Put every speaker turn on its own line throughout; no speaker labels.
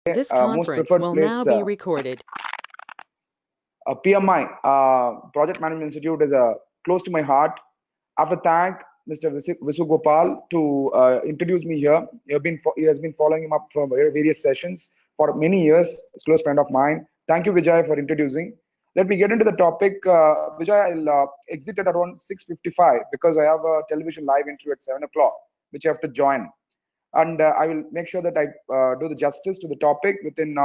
This
Most
conference
preferred
will now
place,
be recorded.
PMI, Project Management Institute, is close to my heart. I have to thank Mr. Visu Gopal to introduce me here. He has been following him up from various sessions for many years. He's a close friend of mine. Thank you, Vijay, for introducing. Let me get into the topic. Vijay, I'll exit at around 6:55 because I have a television live interview at 7 o'clock, which I have to join. And I will make sure that I do the justice to the topic within.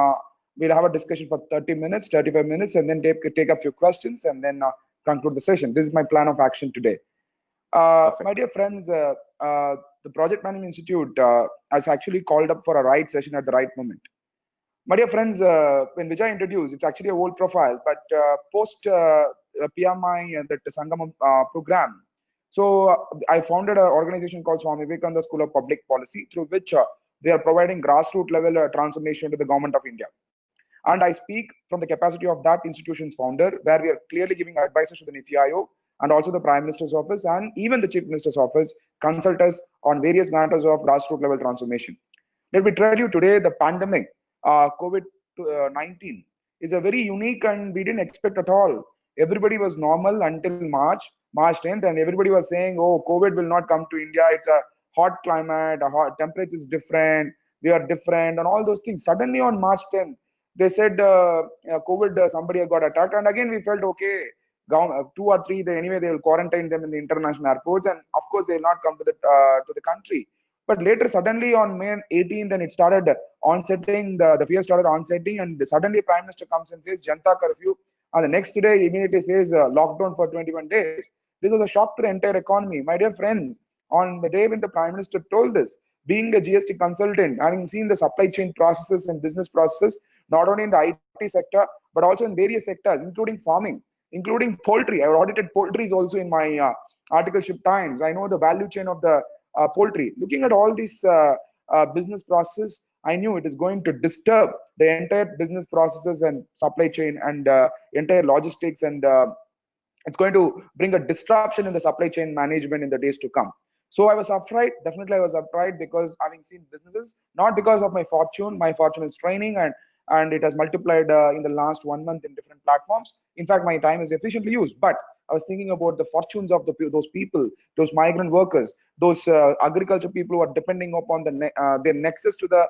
We'll have a discussion for 30 minutes, 35 minutes, and then take a few questions and then conclude the session. This is my plan of action today. My dear friends, the Project Management Institute has actually called up for a right session at the right moment. My dear friends, when Vijay introduced, it's actually a old profile, but post PMI and the Sangam program. So I founded an organization called Swami Vivekananda School of Public Policy, through which they are providing grassroots level transformation to the government of India. And I speak from the capacity of that institution's founder, where we are clearly giving advices to the Niti Aayog and also the Prime Minister's office and even the Chief Minister's office, consult us on various matters of grassroots level transformation. Let me tell you today, the pandemic, COVID-19, is a very unique and we didn't expect at all. Everybody was normal until March 10th, and everybody was saying, oh, COVID will not come to India. It's a hot climate, a hot temperature is different, we are different, and all those things. Suddenly on March 10th, they said COVID, somebody got attacked, and again we felt okay. Two or three, anyway they will quarantine them in the international airports, and of course they will not come to the country. But later, suddenly on May 18th, and it started onsetting, the fear started onsetting, and suddenly Prime Minister comes and says Janta curfew, and the next day immediately says lockdown for 21 days. This was a shock to the entire economy. My dear friends, on the day when the Prime Minister told this, being a GST consultant, having seen the supply chain processes and business processes, not only in the IT sector, but also in various sectors, including farming, including poultry. I audited poultry also in my articleship times. I know the value chain of the poultry. Looking at all these business processes, I knew it is going to disturb the entire business processes and supply chain and entire logistics, and it's going to bring a disruption in the supply chain management in the days to come. So I was afraid. Definitely, I was afraid because having seen businesses, not because of my fortune. My fortune is training, and it has multiplied in the last 1 month in different platforms. In fact, my time is efficiently used. But I was thinking about the fortunes of those people, those migrant workers, those agriculture people who are depending upon their nexus to the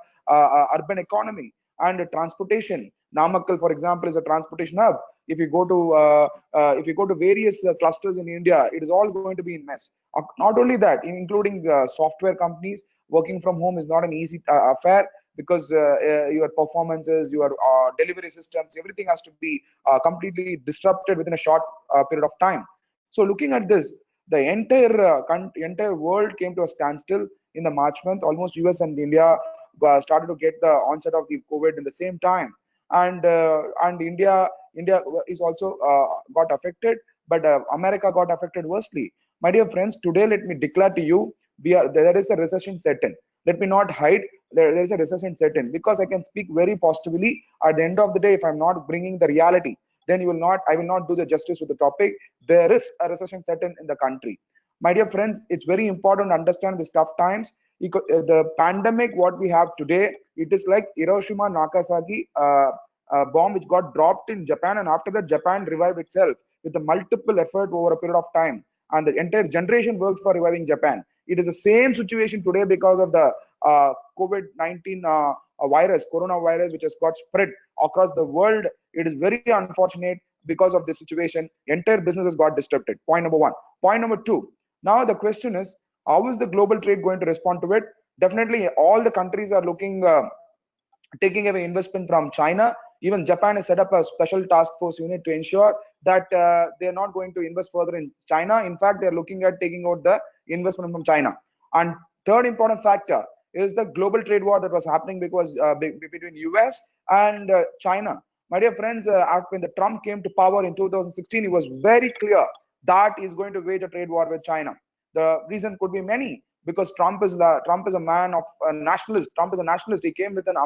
urban economy and transportation. Namakkal, for example, is a transportation hub. If you go to various clusters in India, it is all going to be in mess. Not only that, including software companies, working from home is not an easy affair, because your performances, your delivery systems, everything has to be completely disrupted within a short period of time. So looking at this, the entire world came to a standstill in the March month. Almost US and India started to get the onset of the COVID in the same time, and India is also got affected, but America got affected worstly. My dear friends, today let me declare to you, there is a recession set in. Let me not hide. There is a recession set in, because I can speak very positively. At the end of the day, if I'm not bringing the reality, then I will not do the justice with the topic. There is a recession set in the country. My dear friends, it's very important to understand these tough times. The pandemic, what we have today, it is like Hiroshima, Nagasaki bomb which got dropped in Japan, and after that, Japan revived itself with a multiple effort over a period of time, and the entire generation worked for reviving Japan. It is the same situation today because of the COVID-19 virus, coronavirus, which has got spread across the world. It is very unfortunate. Because of this situation, entire businesses got disrupted. Point number one. Point number two. Now the question is, how is the global trade going to respond to it? Definitely, all the countries are looking, taking away investment from China. Even Japan has set up a special task force unit to ensure that they are not going to invest further in China. In fact, they are looking at taking out the investment from China. And third important factor is the global trade war that was happening because between US and China. My dear friends, when the Trump came to power in 2016, it was very clear that he's going to wage a trade war with China. The reason could be many, because Trump is a man of a nationalist. Trump is a nationalist. He came with an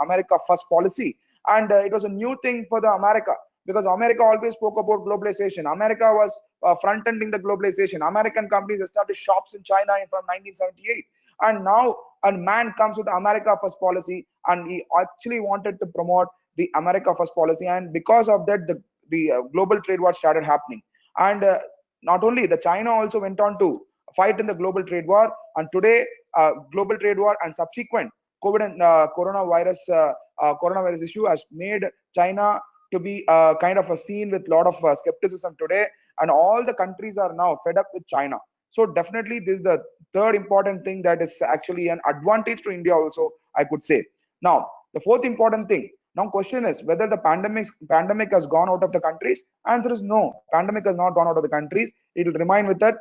America first policy, and it was a new thing for the America, because America always spoke about globalization. America was front ending the globalization. American companies established shops in China from 1978, and now and man comes with the America First policy, and he actually wanted to promote the America First policy, and because of that, the global trade war started happening. And not only the China also went on to fight in the global trade war, and today global trade war and subsequent COVID and coronavirus issue has made China to be kind of a scene with a lot of skepticism today, and all the countries are now fed up with China. So definitely this is the third important thing that is actually an advantage to India also, I could say. Now the fourth important thing, now question is whether the pandemic has gone out of the countries. Answer is no, pandemic has not gone out of the countries. It will remain with us.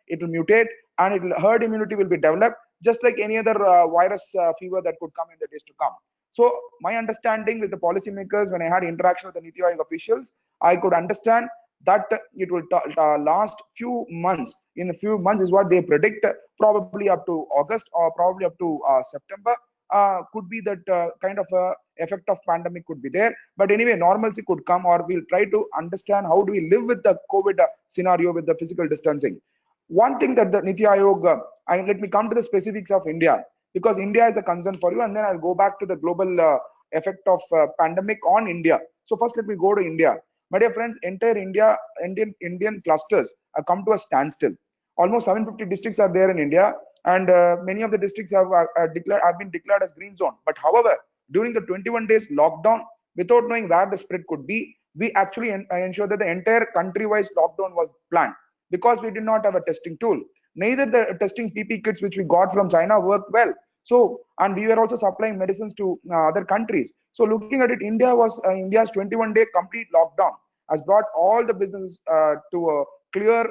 It will mutate, and herd immunity will be developed just like any other virus fever that could come in the days to come. So my understanding with the policymakers, when I had interaction with the Niti Aayog officials, I could understand that it will last few months. In a few months is what they predict, probably up to August or probably up to September. Could be that kind of effect of pandemic could be there. But anyway, normalcy could come, or we'll try to understand how do we live with the COVID scenario with the physical distancing. One thing that the Niti Aayog, let me come to the specifics of India, because India is a concern for you, and then I'll go back to the global effect of pandemic on India. So first, let me go to India. My dear friends, entire Indian clusters have come to a standstill. Almost 750 districts are there in India, and many of the districts have been declared as green zone. But however, during the 21 days lockdown, without knowing where the spread could be, we actually ensured that the entire country-wise lockdown was planned, because we did not have a testing tool. Neither the testing PP kits which we got from China worked well. So, and we were also supplying medicines to other countries. So looking at it, India's 21-day complete lockdown has brought all the businesses to a clear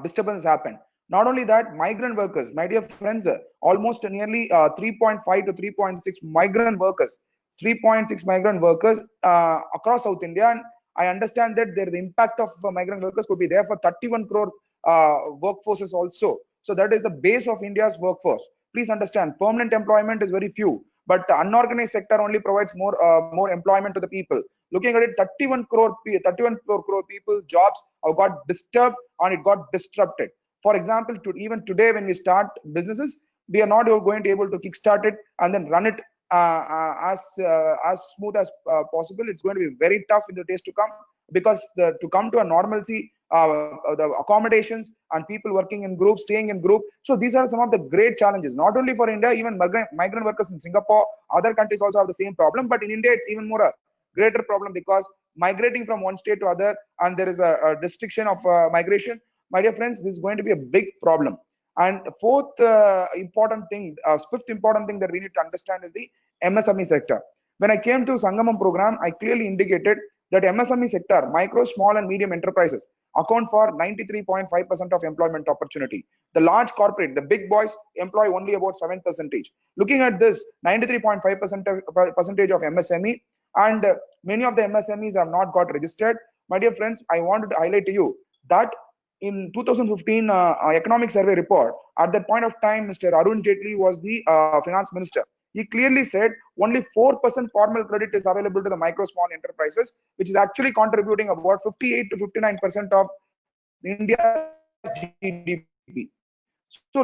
disturbance happened. Not only that, migrant workers, my dear friends, almost nearly 3.5 to 3.6 migrant workers, 3.6 migrant workers across South India. And I understand that the impact of migrant workers could be there for 31 crore workforces also. So that is the base of India's workforce. Please understand, permanent employment is very few, but the unorganized sector only provides more employment to the people. Looking at it, 31 crore people jobs have got disturbed and it got disrupted. For example, even today when we start businesses, we are not going to be able to kickstart it and then run it as smooth as possible. It's going to be very tough in the days to come, because to come to a normalcy, the accommodations and people working in groups, staying in group. So these are some of the great challenges, not only for India, even migrant workers in Singapore, other countries also have the same problem. But in India, it's even more a greater problem, because migrating from one state to other, and there is a restriction of migration. My dear friends, this is going to be a big problem. And fourth important thing, fifth important thing that we need to understand is the MSME sector. When I came to Sangamam program, I clearly indicated that MSME sector, micro, small and medium enterprises, account for 93.5% of employment opportunity. The large corporate, the big boys, employ only about 7%. Looking at this, 93.5% of MSME, and many of the MSMEs have not got registered. My dear friends, I wanted to highlight to you that in 2015 economic survey report, at that point of time, Mr. Arun Jaitley was the finance minister. He clearly said only 4% formal credit is available to the micro small enterprises, which is actually contributing about 58 to 59% of India's GDP. So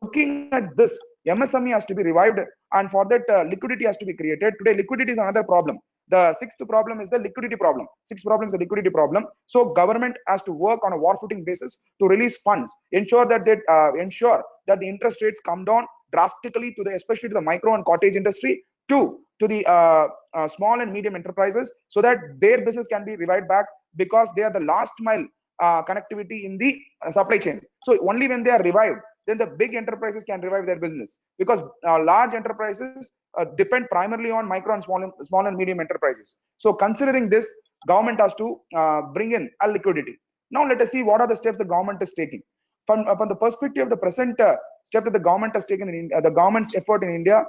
looking at this, MSME has to be revived, and for that liquidity has to be created. Today, liquidity is another problem. The sixth problem is the liquidity problem. Sixth problem is the liquidity problem. So government has to work on a war footing basis to release funds, ensure that the interest rates come down drastically to especially to the micro and cottage industry, to the small and medium enterprises, so that their business can be revived back, because they are the last mile connectivity in the supply chain. So only when they are revived, then the big enterprises can revive their business, because large enterprises depend primarily on micro and small and medium enterprises. So considering this, government has to bring in a liquidity. Now let us see what are the steps the government is taking. From the perspective of the present step that the government has taken in the government's effort in India,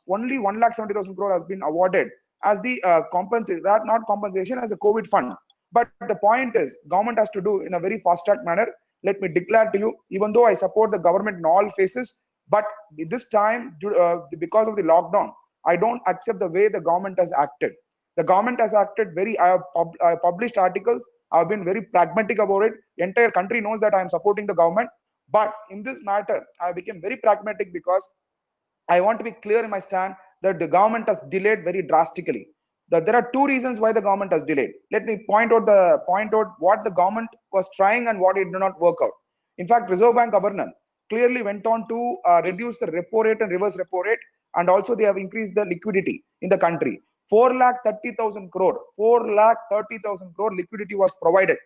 only 1,70,000 crore has been awarded as the compensation, not compensation, as a COVID fund. But the point is, government has to do in a very fast track manner. Let me declare to you, even though I support the government in all phases, but this time, because of the lockdown, I don't accept the way the government has acted. The government has acted I have published articles. I've been very pragmatic about it. The entire country knows that I am supporting the government. But in this matter, I became very pragmatic because I want to be clear in my stand that the government has delayed very drastically. That there are two reasons why the government has delayed. Let me point out what the government was trying and what it did not work out. In fact, Reserve Bank Governor clearly went on to reduce the repo rate and reverse repo rate, and also they have increased the liquidity in the country. 4,30,000 crore, 4,30,000 crore liquidity was provided,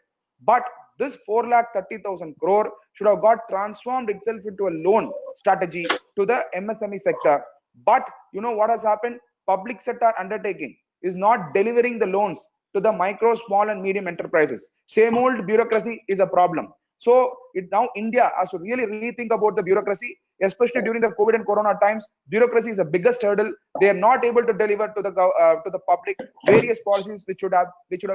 but this 4,30,000 crore should have got transformed itself into a loan strategy to the MSME sector. But you know what has happened? Public sector undertaking is not delivering the loans to the micro, small, and medium enterprises. Same old bureaucracy is a problem. So now India has to really rethink about the bureaucracy, especially during the COVID and Corona times. Bureaucracy is the biggest hurdle. They are not able to deliver to the public various policies which would have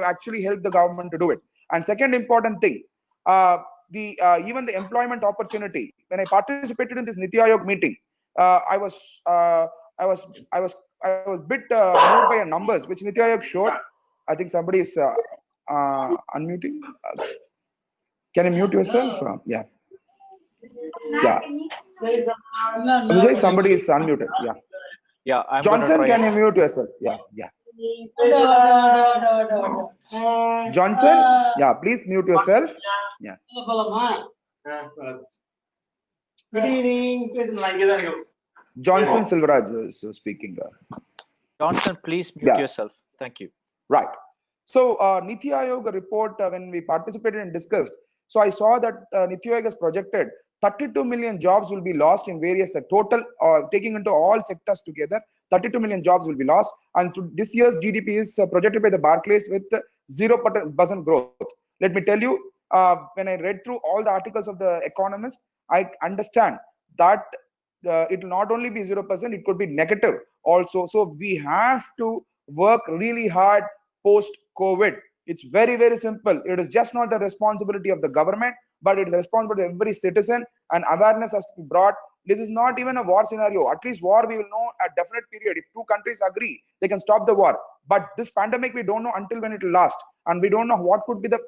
actually helped the government to do it. And second important thing, the even the employment opportunity. When I participated in this Niti Aayog meeting, I was I was I was I was bit moved by numbers which Niti Aayog showed. I think somebody is unmuting. Can you mute yourself? Yeah. Yeah. Vijay, somebody is unmuted. Yeah.
Yeah, I'm
Johnson,
gonna try.
can you mute yourself? Yeah. Yeah. Johnson, yeah, please mute yourself. Yeah.
Good evening.
Johnson Silveraj is speaking.
Johnson, please mute yourself. Thank you.
Right. So Niti Aayog report, when we participated and discussed, so I saw that Niti Aayog has projected 32 million jobs will be lost in various total, taking into all sectors together, 32 million jobs will be lost. And this year's GDP is projected by the Barclays with 0% growth. Let me tell you, when I read through all the articles of the Economist, I understand that it will not only be 0%, it could be negative also. So we have to work really hard post COVID. It's very, very simple. It is just not the responsibility of the government, but it is responsibility of every citizen, and awareness has to be brought. This is not even a war scenario. At least war, we will know a definite period. If two countries agree, they can stop the war. But this pandemic, we don't know until when it will last, and we don't know what could be the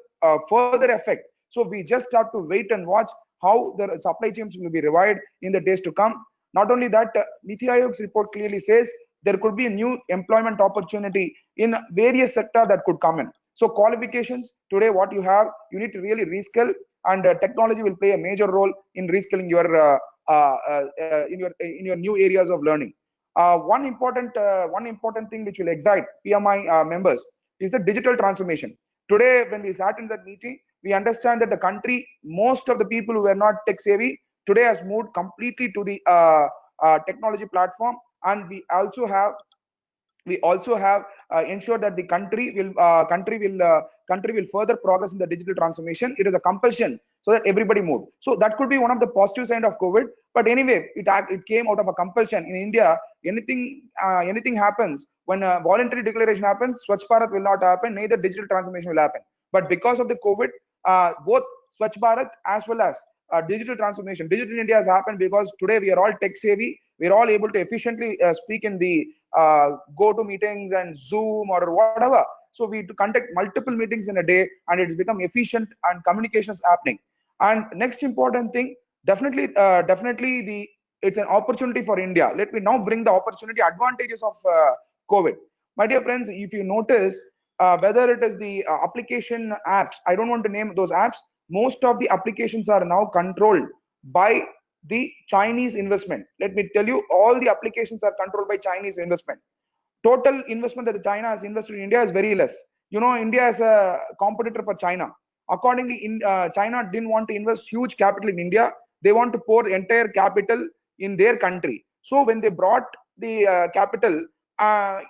further effect. So we just have to wait and watch how the supply chains will be revived in the days to come. Not only that, Niti Aayog's report clearly says there could be a new employment opportunity in various sectors that could come in. So qualifications today, what you have, you need to really reskill, and technology will play a major role in reskilling your in your new areas of learning. One important thing which will excite PMI members is the digital transformation. Today, when we sat in that meeting, we understand that the country, most of the people who were not tech savvy, today has moved completely to the technology platform, and we also have ensured that the country will further progress in the digital transformation. It is a compulsion so that everybody moved. So that could be one of the positive side of COVID. But anyway, it came out of a compulsion. In India, anything happens when a voluntary declaration happens, Swachh Bharat will not happen, neither digital transformation will happen. But because of the COVID, both Swachh Bharat as well as digital transformation, digital India has happened because today we are all tech savvy. We are all able to efficiently speak in the go to meetings and Zoom or whatever. So we conduct multiple meetings in a day, and it's become efficient and communication is happening. And next important thing, definitely it's an opportunity for India. Let me now bring the opportunity advantages of COVID. My dear friends, if you notice, whether it is the application apps, I don't want to name those apps. Most of the applications are now controlled by the Chinese investment. Let me tell you, all the applications are controlled by Chinese investment. Total investment that the China has invested in India is very less. You know, India is a competitor for China. Accordingly, China didn't want to invest huge capital in India. They want to pour entire capital in their country. So when they brought the capital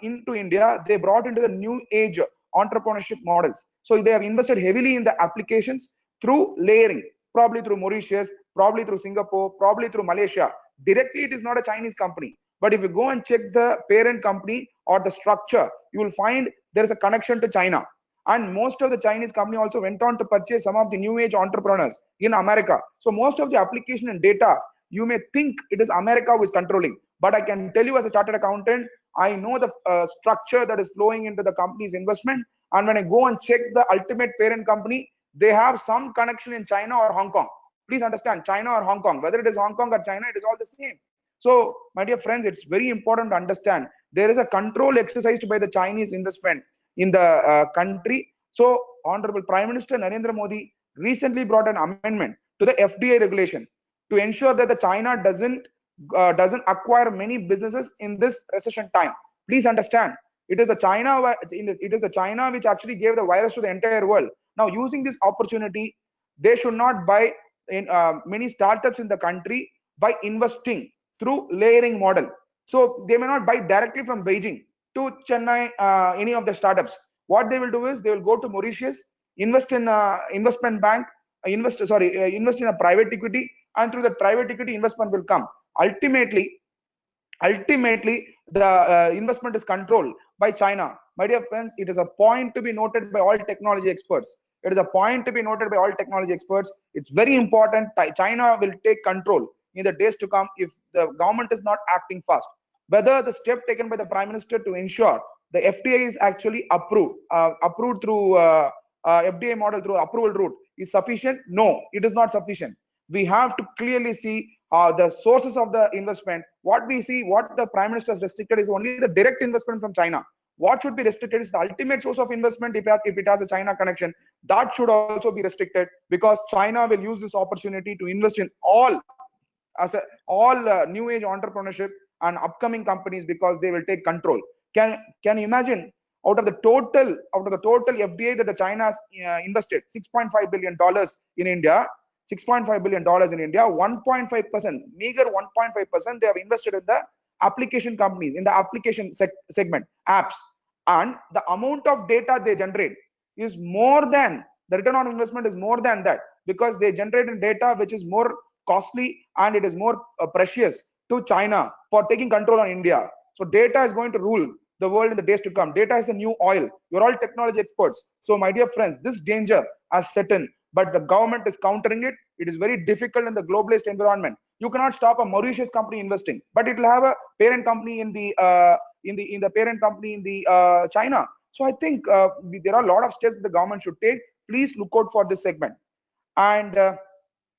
into India, they brought into the new age entrepreneurship models. So they have invested heavily in the applications through layering, probably through Mauritius, probably through Singapore, probably through Malaysia. Directly, it is not a Chinese company. But if you go and check the parent company or the structure, you will find there is a connection to China. And most of the Chinese company also went on to purchase some of the new age entrepreneurs in America. So most of the application and data, you may think it is America who is controlling. But I can tell you as a chartered accountant, I know the structure that is flowing into the company's investment. And when I go and check the ultimate parent company, they have some connection in China or Hong Kong. Please understand, China or Hong Kong, whether it is Hong Kong or China, it is all the same. So, my dear friends, it's very important to understand there is a control exercised by the Chinese investment in the country. So, Honorable Prime Minister Narendra Modi recently brought an amendment to the FDI regulation to ensure that the China doesn't acquire many businesses in this recession time. Please understand, it is the China which actually gave the virus to the entire world. Now, using this opportunity, they should not buy in many startups in the country by investing through layering model. So they may not buy directly from Beijing to Chennai, any of the startups. What they will do is they will go to Mauritius, invest in investment bank, invest in a private equity, and through the private equity investment will come. Ultimately the investment is controlled by China. My dear friends, it is a point to be noted by all technology experts. It is a point to be noted by all technology experts. It's very important. China will take control in the days to come if the government is not acting fast. Whether the step taken by the Prime Minister to ensure the FDI is actually approved through FDI model through approval route is sufficient? No, it is not sufficient. We have to clearly see the sources of the investment. What we see, what the Prime Minister has restricted is only the direct investment from China. What should be restricted is the ultimate source of investment. If it has a China connection, that should also be restricted, because China will use this opportunity to invest in all new age entrepreneurship and upcoming companies, because they will take control. Can you imagine, out of the total FDI that the China has invested, $6.5 billion in India, 1.5%, meager 1.5%, they have invested in the application companies, in the application segment, apps, and the amount of data they generate is more than the return on investment is more than that, because they generate data which is more costly and it is more precious to China for taking control on India. So data is going to rule the world in the days to come. Data is the new oil. You're all technology experts. So my dear friends, this danger has set in, but the government is countering it. It is very difficult in the globalist environment. You cannot stop a Mauritius company investing, but it will have a parent company in the China. So I think there are a lot of steps the government should take. Please look out for this segment. And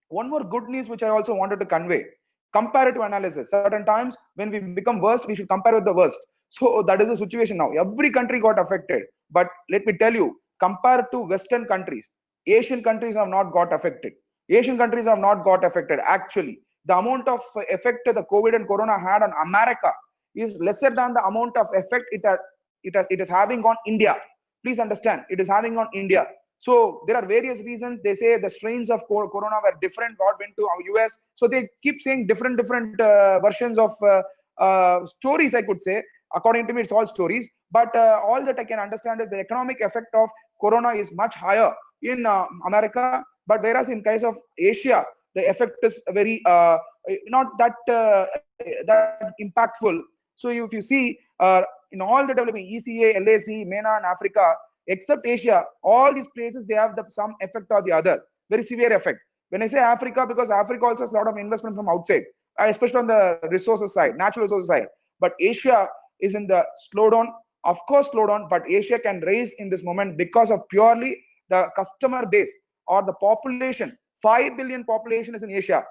one more good news which I also wanted to convey: comparative analysis. Certain times when we become worst, we should compare with the worst. So that is the situation now. Every country got affected, but let me tell you, compared to Western countries, Asian countries have not got affected. Actually, the amount of effect the COVID and Corona had on America is lesser than the amount of effect it is having on India. Please understand, it is having on India. So there are various reasons. They say the strains of Corona were different. What went to our US? So they keep saying different versions of stories, I could say. According to me, it's all stories. But all that I can understand is the economic effect of Corona is much higher in America. But whereas in case of Asia, the effect is very not that impactful. So if you see in all the developing ECA, LAC, MENA, and Africa, except Asia, all these places, they have some effect or the other, very severe effect. When I say Africa, because Africa also has a lot of investment from outside, especially on the resources side, natural resources side. But Asia is in the slowdown, of course slowdown, but Asia can raise in this moment because of purely the customer base or the population. 5 billion population is in Asia.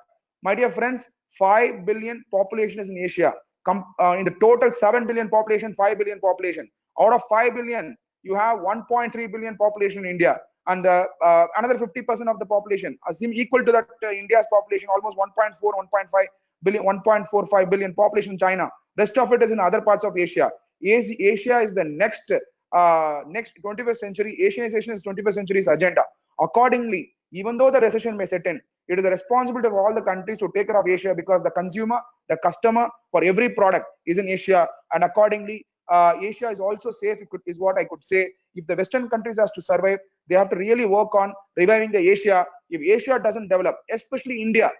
My dear friends, 5 billion population is in Asia. In the total 7 billion population, 5 billion population. Out of 5 billion, you have 1.3 billion population in India, and another 50% of the population seem equal to that India's population, almost 1.45 billion population in China. Rest of it is in other parts of Asia. Asia is the next 21st century. Asianization is 21st century's agenda. Accordingly, even though the recession may set in, it is the responsibility of all the countries to take care of Asia, because the consumer, the customer for every product is in Asia, and accordingly, Asia is also safe, is what I could say. If the Western countries has to survive, they have to really work on reviving the Asia. If Asia doesn't develop, especially India,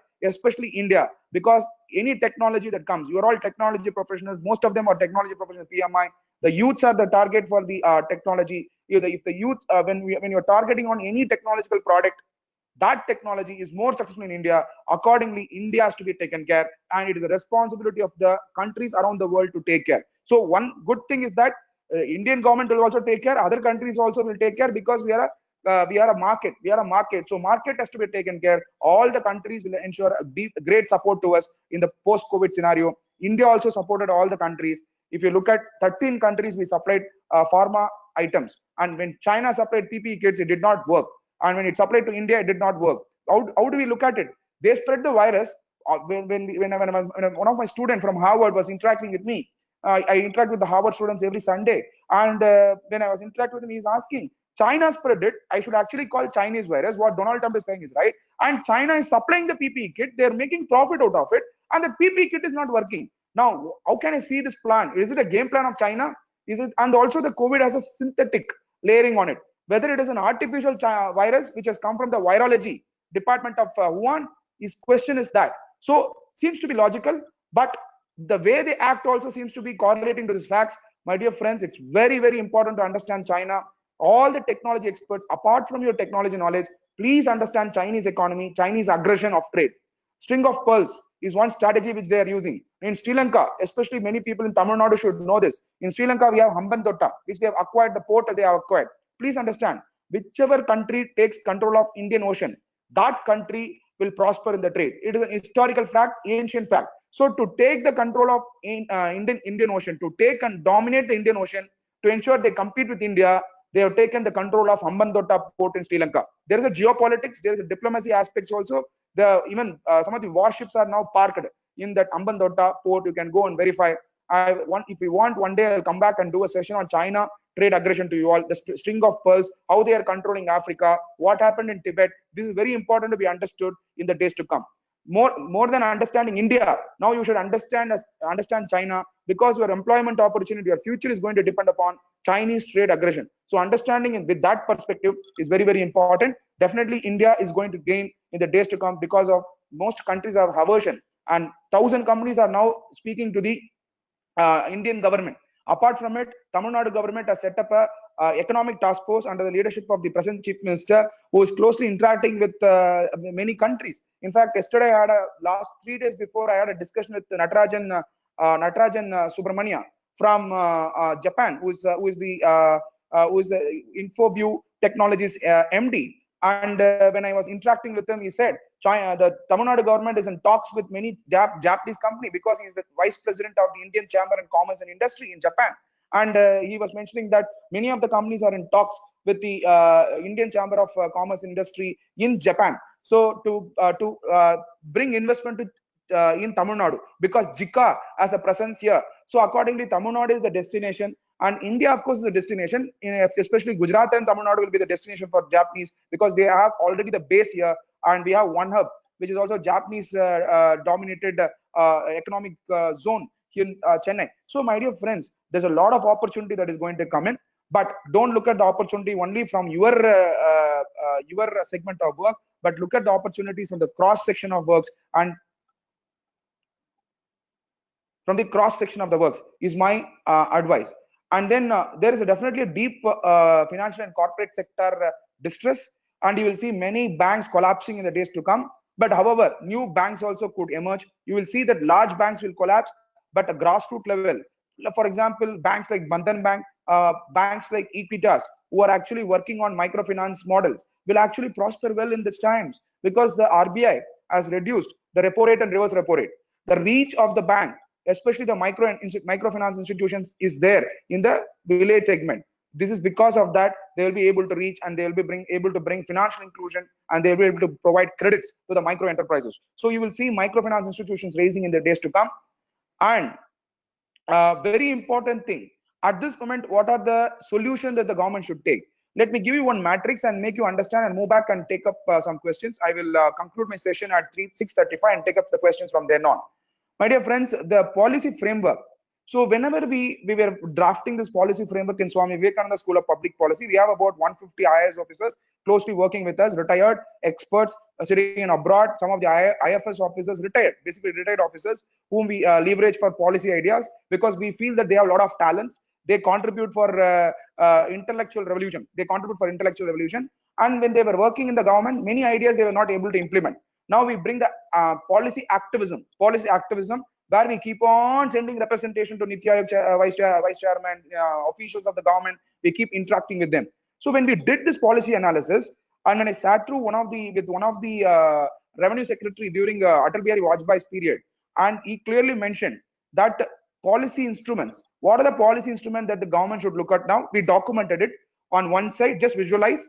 because any technology that comes, you are all technology professionals, most of them are technology professionals, PMI. The youths are the target for the technology. If the youth, when you're targeting on any technological product, that technology is more successful in India. Accordingly, India has to be taken care, and it is a responsibility of the countries around the world to take care. So one good thing is that Indian government will also take care, other countries also will take care, because we are we are a market. We are a market. So market has to be taken care. All the countries will ensure a great support to us in the post-COVID scenario. India also supported all the countries. If you look at 13 countries, we supplied pharma items. And when China supplied PPE kits, it did not work. And when it supplied to India, it did not work. How do we look at it? They spread the virus. When one of my students from Harvard was interacting with me, I interact with the Harvard students every Sunday. And when I was interacting with him, he's asking, China spread it. I should actually call Chinese virus. What Donald Trump is saying is right. And China is supplying the PPE kit. They're making profit out of it. And the PPE kit is not working. Now, how can I see this plan? Is it a game plan of China? Is it? And also the COVID has a synthetic layering on it. Whether it is an artificial virus, which has come from the virology department of Wuhan, his question is that. So seems to be logical, but the way they act also seems to be correlating to these facts. My dear friends, it's very, very important to understand China. All the technology experts, apart from your technology knowledge, please understand Chinese economy, Chinese aggression of trade. String of pearls is one strategy which they are using. In Sri Lanka, especially many people in Tamil Nadu should know this. In Sri Lanka, we have Hambantota, which they have acquired, the port they have acquired. Please understand, whichever country takes control of Indian Ocean, that country will prosper in the trade. It is an historical fact, ancient fact. So to take the control of Indian Ocean, to take and dominate the Indian Ocean, to ensure they compete with India, they have taken the control of Hambantota port in Sri Lanka. There is a geopolitics, there is a diplomacy aspects also. Even some of the warships are now parked in that Hambantota port. You can go and verify. If you want, one day I'll come back and do a session on China trade aggression to you all, the string of pearls, how they are controlling Africa, what happened in Tibet. This is very important to be understood in the days to come. More than understanding India, now you should understand China, because your employment opportunity, your future is going to depend upon Chinese trade aggression. So understanding with that perspective is very, very important. Definitely India is going to gain in the days to come, because of most countries have aversion, and 1,000 companies are now speaking to the Indian government. Apart from it, Tamil Nadu government has set up a economic task force under the leadership of the present chief minister, who is closely interacting with many countries. In fact, yesterday last 3 days before, I had a discussion with Natarajan Subramania from Japan, who is the Infoview Technologies MD. And when I was interacting with him, he said the Tamil Nadu government is in talks with many Japanese companies, because he is the vice president of the Indian Chamber of Commerce and Industry in Japan. And he was mentioning that many of the companies are in talks with the Indian Chamber of Commerce and Industry in Japan. So to bring investment to in Tamil Nadu, because JICA has a presence here. So accordingly, Tamil Nadu is the destination, and India, of course, is the destination. Especially Gujarat and Tamil Nadu will be the destination for Japanese, because they have already the base here, and we have one hub, which is also Japanese dominated economic zone here in Chennai. So my dear friends, there's a lot of opportunity that is going to come in, but don't look at the opportunity only from your segment of work, but look at the opportunities from the cross section of works, and from the cross section of the works is my advice. And then there is definitely a deep financial and corporate sector distress, and you will see many banks collapsing in the days to come. But however, new banks also could emerge. You will see that large banks will collapse, but at a grassroots level, for example, banks like Bandhan Bank, banks like Equitas, who are actually working on microfinance models, will actually prosper well in these times, because the RBI has reduced the repo rate and reverse repo rate. The reach of the bank, especially the microfinance institutions, is there in the village segment. This is because of that they will be able to reach, and they will be able to bring financial inclusion, and they will be able to provide credits to the micro enterprises. So you will see microfinance institutions raising in the days to come. And very important thing at this moment, what are the solutions that the government should take? Let me give you one matrix and make you understand, and move back and take up some questions. I will conclude my session at 6:35 and take up the questions from then on. My dear friends, the policy framework. So whenever we were drafting this policy framework in Swami Vivekananda School of Public Policy, we have about 150 IAS officers closely working with us, retired experts sitting in abroad, some of the IFS officers retired, basically retired officers, whom we leverage for policy ideas, because we feel that they have a lot of talents. They contribute for intellectual revolution. And when they were working in the government, many ideas they were not able to implement. Now we bring the policy activism, where we keep on sending representation to Niti Aayog vice chairman, officials of the government. We keep interacting with them. So when we did this policy analysis, and when I sat through with one of the revenue secretary during Atal Bihari Vajpayee's period, and he clearly mentioned that policy instruments, what are the policy instruments that the government should look at now? We documented it on one side. Just visualize,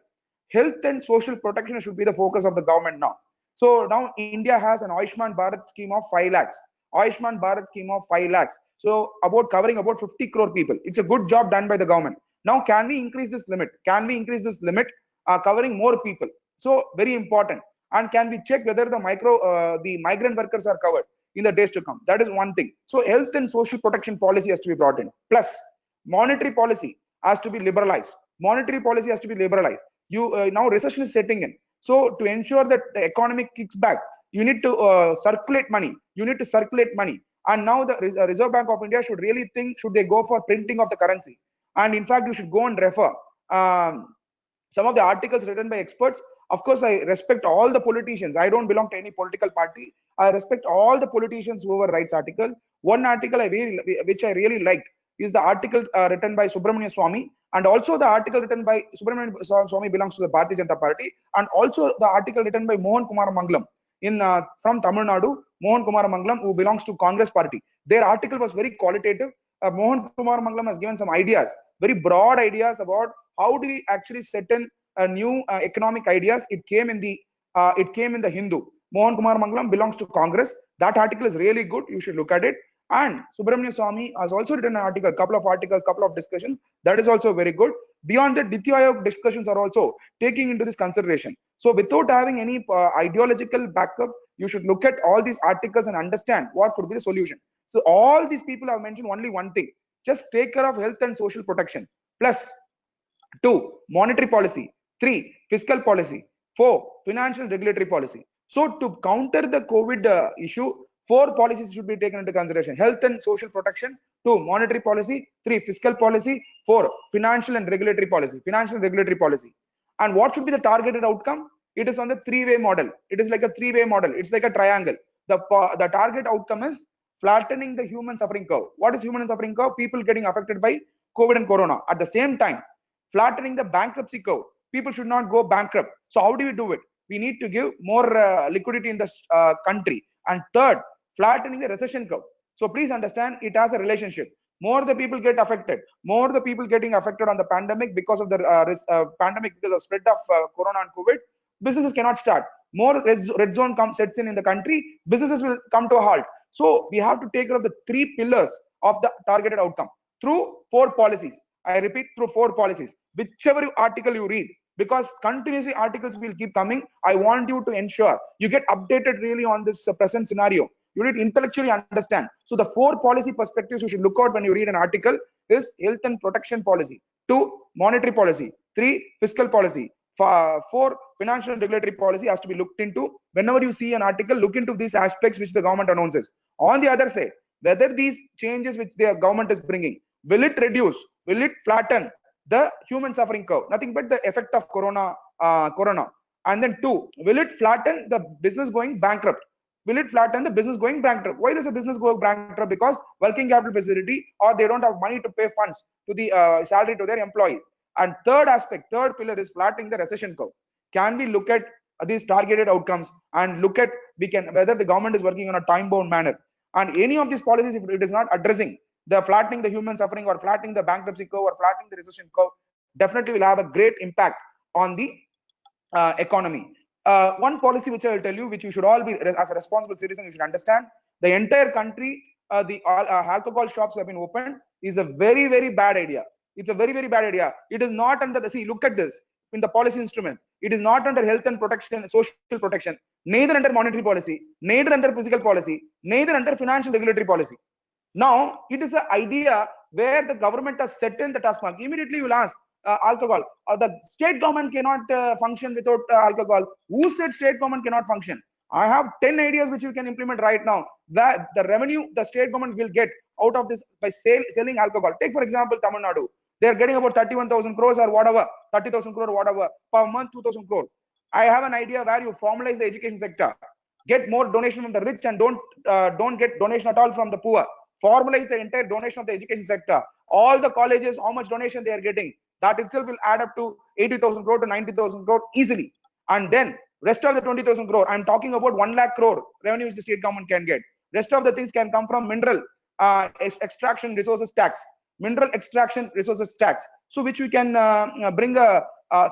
health and social protection should be the focus of the government now. So now India has an Ayushman Bharat scheme of 5 lakhs. Ayushman Bharat scheme of 5 lakhs. So about covering about 50 crore people. It's a good job done by the government. Now, can we increase this limit? Can we increase this limit covering more people? So very important. And can we check whether the migrant workers are covered in the days to come? That is one thing. So health and social protection policy has to be brought in. Plus, monetary policy has to be liberalized. Monetary policy has to be liberalized. Now recession is setting in. So to ensure that the economy kicks back, you need to circulate money. You need to circulate money. And now the Reserve Bank of India should really think, should they go for printing of the currency? And in fact, you should go and refer some of the articles written by experts. Of course, I respect all the politicians. I don't belong to any political party. I respect all the politicians whoever writes article. One article which I really like is the article written by Subramania Swamy, and also the article written by Subramania Swamy belongs to the Bharatiya Janata Party, and also the article written by Mohan Kumar Mangalam from Tamil Nadu, Mohan Kumar Mangalam, who belongs to Congress Party. Their article was very qualitative. Mohan Kumar Mangalam has given some ideas, very broad ideas about how do we actually set in new economic ideas. It came in the Hindu. Mohan Kumar Mangalam belongs to Congress. That article is really good. You should look at it. And Subramania Swamy has also written an article, couple of discussions. That is also very good. Beyond that, Niti Aayog discussions are also taking into this consideration. So without having any ideological backup, you should look at all these articles and understand what could be the solution. So all these people have mentioned only one thing: just take care of health and social protection. Plus, 2, monetary policy. 3, fiscal policy. 4, financial and regulatory policy. So to counter the COVID issue, 4 policies should be taken into consideration: health and social protection, 2, monetary policy, 3, fiscal policy, 4, financial and regulatory policy. And what should be the targeted outcome? It is on the 3-way model. It is like a 3-way model. It's like a triangle. The target outcome is flattening the human suffering curve. What is human suffering curve? People getting affected by COVID and Corona. At the same time, flattening the bankruptcy curve. People should not go bankrupt. So how do we do it? We need to give more liquidity in the country. And third, flattening the recession curve. So please understand, it has a relationship. More the people get affected, more the people getting affected on the pandemic because of the pandemic, because of spread of Corona and COVID, businesses cannot start. More red zone sets in the country, businesses will come to a halt. So we have to take care of the 3 pillars of the targeted outcome through 4 policies. I repeat, through 4 policies. Whichever article you read, because continuously articles will keep coming, I want you to ensure you get updated really on this present scenario. You need to intellectually understand. So the 4 policy perspectives you should look out when you read an article is health and protection policy, 2, monetary policy, 3, fiscal policy, 4, financial and regulatory policy has to be looked into. Whenever you see an article, look into these aspects which the government announces. On the other side, whether these changes which the government is bringing, will it reduce, will it flatten the human suffering curve? Nothing but the effect of Corona. And then 2, will it flatten the business going bankrupt? Will it flatten the business going bankrupt? Why does a business go bankrupt? Because working capital facility, or they don't have money to pay funds to the salary to their employees. And third pillar is flattening the recession curve. Can we look at these targeted outcomes and look at whether the government is working on a time-bound manner? And any of these policies, if it is not addressing the flattening the human suffering, or flattening the bankruptcy curve, or flattening the recession curve, definitely will have a great impact on the economy. One policy which I will tell you, which you should all be, as a responsible citizen, you should understand: the entire country, the alcohol shops have been opened, is a very, very bad idea. It's a very, very bad idea. It is not under the, see, look at this in the policy instruments. It is not under health and protection, social protection, neither under monetary policy, neither under physical policy, neither under financial regulatory policy. Now, it is an idea where the government has set in the task mark. Immediately you will ask, alcohol. The state government cannot function without alcohol. Who said state government cannot function? I have 10 ideas which you can implement right now. That the revenue the state government will get out of this by selling alcohol. Take for example Tamil Nadu. They are getting about 31,000 crores or whatever, 30,000 crore, whatever, per month, 2,000 crore. I have an idea where you formalize the education sector, get more donation from the rich, and don't get donation at all from the poor. Formalize the entire donation of the education sector. All the colleges, how much donation they are getting, That itself will add up to 80,000 crore to 90,000 crore easily. And then rest of the 20,000 crore, I'm talking about 1 lakh crore revenue which the state government can get. Rest of the things can come from mineral extraction resources tax, mineral extraction resources tax. So which we can bring a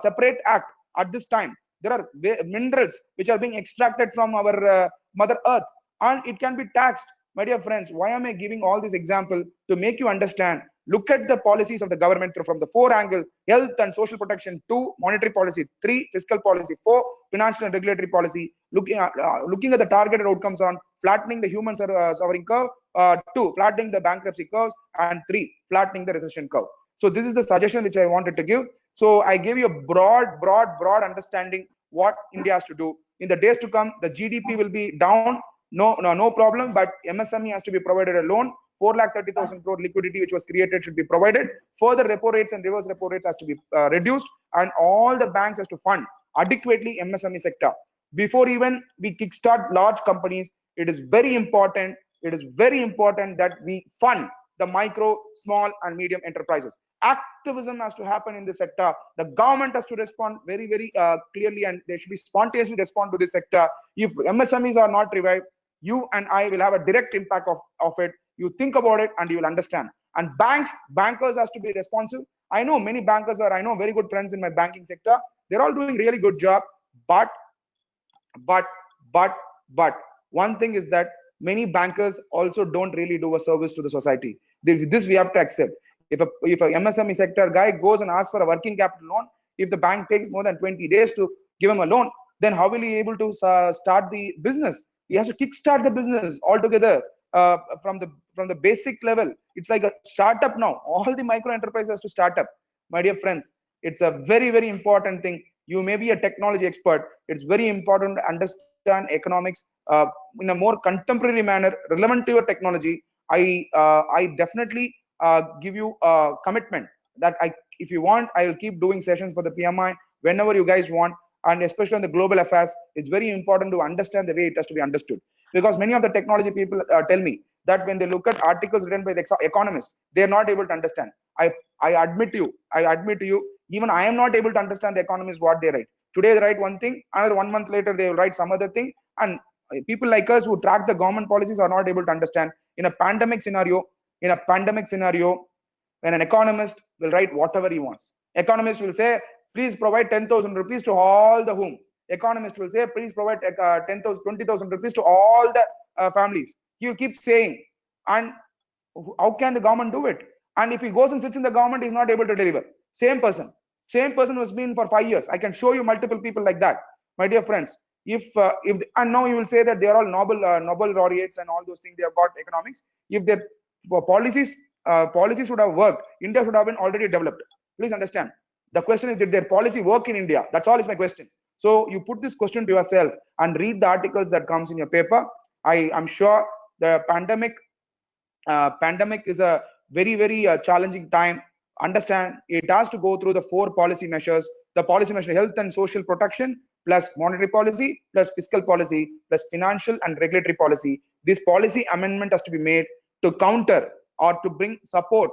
separate act at this time. There are minerals which are being extracted from our mother earth, and it can be taxed. My dear friends, why am I giving all this example? To make you understand. Look at the policies of the government from the 4 angle: health and social protection; 2, monetary policy; 3, fiscal policy; 4, financial and regulatory policy. Looking at the targeted outcomes on flattening the human suffering curve; 2, flattening the bankruptcy curves; and 3, flattening the recession curve. So this is the suggestion which I wanted to give. So I gave you a broad understanding what India has to do. In the days to come, the GDP will be down. No problem. But MSME has to be provided a loan. 4,30,000 crore liquidity which was created should be provided. Further repo rates and reverse repo rates has to be reduced, and all the banks has to fund adequately MSME sector. Before even we kickstart large companies, it is very important. It is very important that we fund the micro, small, and medium enterprises. Activism has to happen in this sector. The government has to respond very clearly, and they should be spontaneously respond to this sector. If MSMEs are not revived, you and I will have a direct impact of it. You think about it and you will understand. And bankers has to be responsive. I know many bankers I know very good friends in my banking sector. They're all doing really good job. But one thing is that many bankers also don't really do a service to the society. This we have to accept. If a MSME sector guy goes and asks for a working capital loan, if the bank takes more than 20 days to give him a loan, then how will he be able to start the business? He has to kickstart the business altogether from the basic level. It's like a startup now. All the micro enterprises has to start up. My dear friends, it's a very important thing. You may be a technology expert. It's very important to understand economics in a more contemporary manner, relevant to your technology. I definitely give you a commitment that if you want, I will keep doing sessions for the PMI whenever you guys want. And especially on the global affairs, it's very important to understand the way it has to be understood. Because many of the technology people tell me that when they look at articles written by the economists, they are not able to understand. I admit to you, even I am not able to understand the economists what they write. Today they write one thing, another 1 month later they will write some other thing. And people like us who track the government policies are not able to understand. In a pandemic scenario, when an economist will write whatever he wants, economist will say, please provide 10,000 rupees to all the whom. Economist will say, please provide 10,000, 20,000 rupees to all the families. He will keep saying, and how can the government do it? And if he goes and sits in the government, he's not able to deliver. Same person has been for 5 years. I can show you multiple people like that, my dear friends. And now you will say that they are all Nobel laureates and all those things. They have got economics. If their policies would have worked, India should have been already developed. Please understand. The question is, did their policy work in India? That's all is my question. So you put this question to yourself and read the articles that comes in your paper. I am sure the pandemic is a very challenging time. Understand, it has to go through the 4 policy measures. The policy measure: health and social protection, plus monetary policy, plus fiscal policy, plus financial and regulatory policy. This policy amendment has to be made to counter or to bring support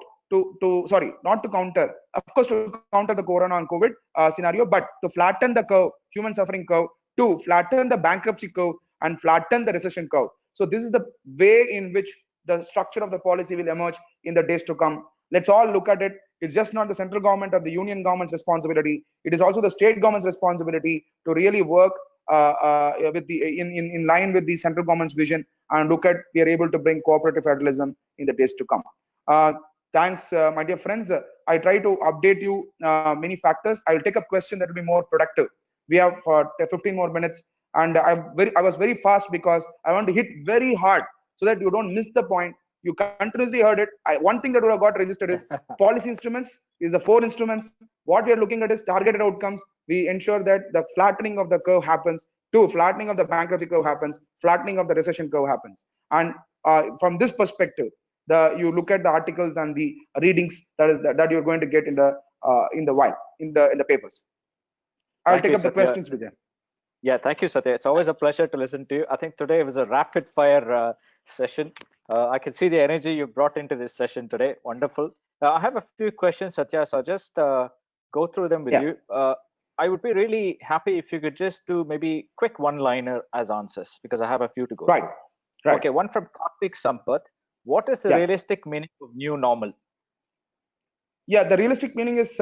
not to counter, of course, to counter the corona and COVID scenario, but to flatten the curve, human suffering curve, to flatten the bankruptcy curve and flatten the recession curve. So this is the way in which the structure of the policy will emerge in the days to come. Let's all look at it. It's just not the central government or the union government's responsibility. It is also the state government's responsibility to really work in line with the central government's vision, and look at we are able to bring cooperative federalism in the days to come. Thanks, my dear friends. I try to update you many factors. I will take a question that will be more productive. We have 15 more minutes, and I was very fast because I want to hit very hard so that you don't miss the point. You continuously heard it. One thing that would have got registered is policy instruments is the 4 instruments. What we are looking at is targeted outcomes. We ensure that the flattening of the curve happens. 2, flattening of the bankruptcy curve happens. Flattening of the recession curve happens. And from this perspective, you look at the articles and the readings that you're going to get in the papers. I'll take up the questions, Vijay.
Yeah, thank you, Satya. It's always a pleasure to listen to you. I think today was a rapid fire session. I can see the energy you brought into this session today. Wonderful. I have a few questions, Satya. So I'll just go through them with you. I would be really happy if you could just do maybe quick one-liner as answers, because I have a few to go.
Right. Right.
Okay, one from Karthik Sampath. What is the realistic meaning of new normal?
Yeah, the realistic meaning is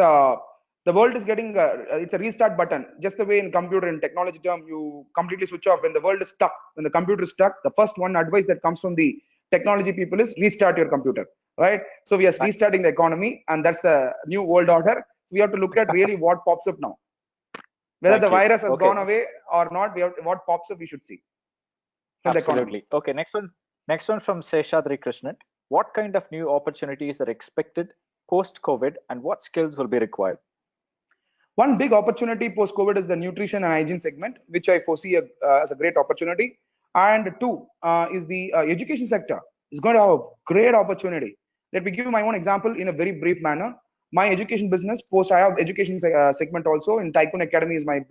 the world is getting it's a restart button. Just the way in computer and technology term, you completely switch off when the world is stuck. When the computer is stuck, the first one advice that comes from the technology people is restart your computer, right? So we are restarting the economy, and that's the new world order. So we have to look at really what pops up now. Whether the virus has gone away or not, we have what pops up we should see.
Absolutely. Okay, next one from Seshadri Krishnan. What kind of new opportunities are expected post-COVID, and what skills will be required?
One big opportunity post-COVID is the nutrition and hygiene segment, which I foresee as a great opportunity. And two is the education sector is going to have a great opportunity. Let me give you my own example in a very brief manner. My education business I have education segment also. In Tycoon Academy is my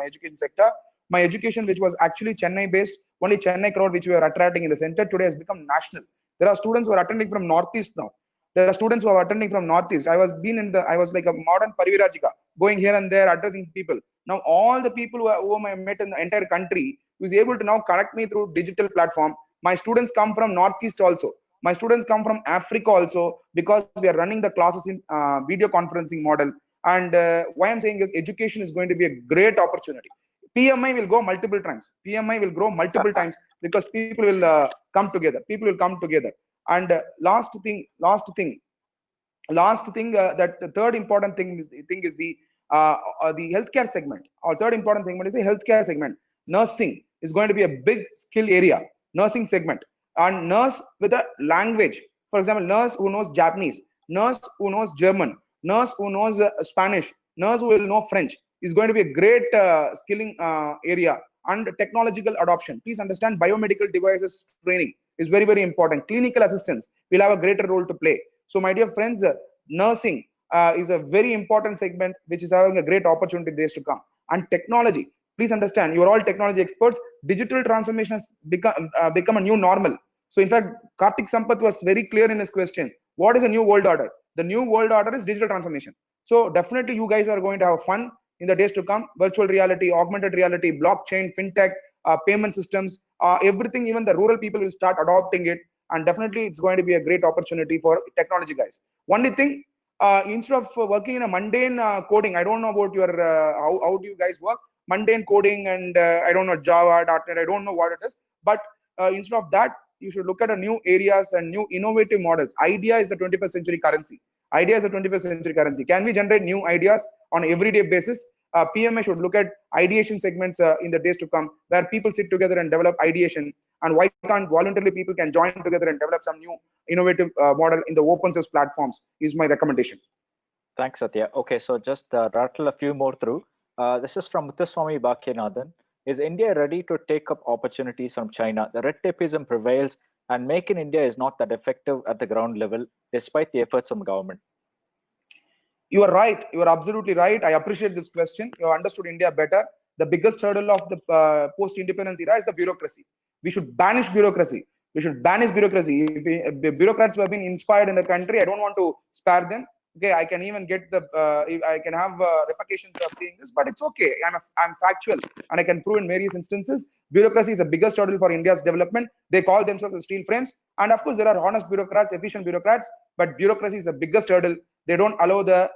education sector. My education, which was actually Chennai based, only Chennai crowd which we are attracting in the center, today has become national. There are students who are attending from Northeast now. There are students who are attending from Northeast. I was like a modern Parivirajika, going here and there, addressing people. Now all the people whom I met in the entire country who is able to now connect me through digital platform. My students come from Northeast also. My students come from Africa also, because we are running the classes in video conferencing model. And why I'm saying is education is going to be a great opportunity. PMI will go multiple times. PMI will grow multiple times because people will come together. People will come together. And last thing, that the third important thing is the healthcare segment. Our third important segment is the healthcare segment. Nursing is going to be a big skill area. Nursing segment, and nurse with a language. For example, nurse who knows Japanese, nurse who knows German, nurse who knows Spanish, nurse who will know French is going to be a great skilling area. And technological adoption. Please understand, biomedical devices training is very, very important. Clinical assistance will have a greater role to play. So my dear friends, nursing is a very important segment which is having a great opportunity days to come. And technology, please understand, you are all technology experts. Digital transformation has become a new normal. So in fact, Karthik Sampath was very clear in his question. What is a new world order? The new world order is digital transformation. So definitely you guys are going to have fun in the days to come. Virtual reality, augmented reality, blockchain, fintech, payment systems, everything, even the rural people will start adopting it. And definitely it's going to be a great opportunity for technology guys. Only thing, instead of working in a mundane coding, I don't know about your, how do you guys work? Mundane coding and I don't know, Java, .NET, I don't know what it is. But instead of that, you should look at a new areas and new innovative models. Idea is the 21st century currency. Idea is the 21st century currency. Can we generate new ideas on an everyday basis? PMI should look at ideation segments in the days to come, where people sit together and develop ideation. And why can't voluntarily people can join together and develop some new innovative model in the open source platforms is my recommendation.
Thanks, Satya. Okay, so just rattle a few more through. This is from Muthuswamy Bhakyanathan. Is India ready to take up opportunities from China? The red tapeism prevails, and Make in India is not that effective at the ground level, despite the efforts from government.
You are right. You are absolutely right. I appreciate this question. You have understood India better. The biggest hurdle of the post-independence era is the bureaucracy. We should banish bureaucracy. We should banish bureaucracy. If the bureaucrats who have been inspired in the country, I don't want to spare them. Okay, I can even get the I can have repercussions of saying this, but it's okay. I'm factual and I can prove in various instances. Bureaucracy is the biggest hurdle for India's development. They call themselves as steel frames, and of course there are honest bureaucrats, efficient bureaucrats, but bureaucracy is the biggest hurdle. They don't allow the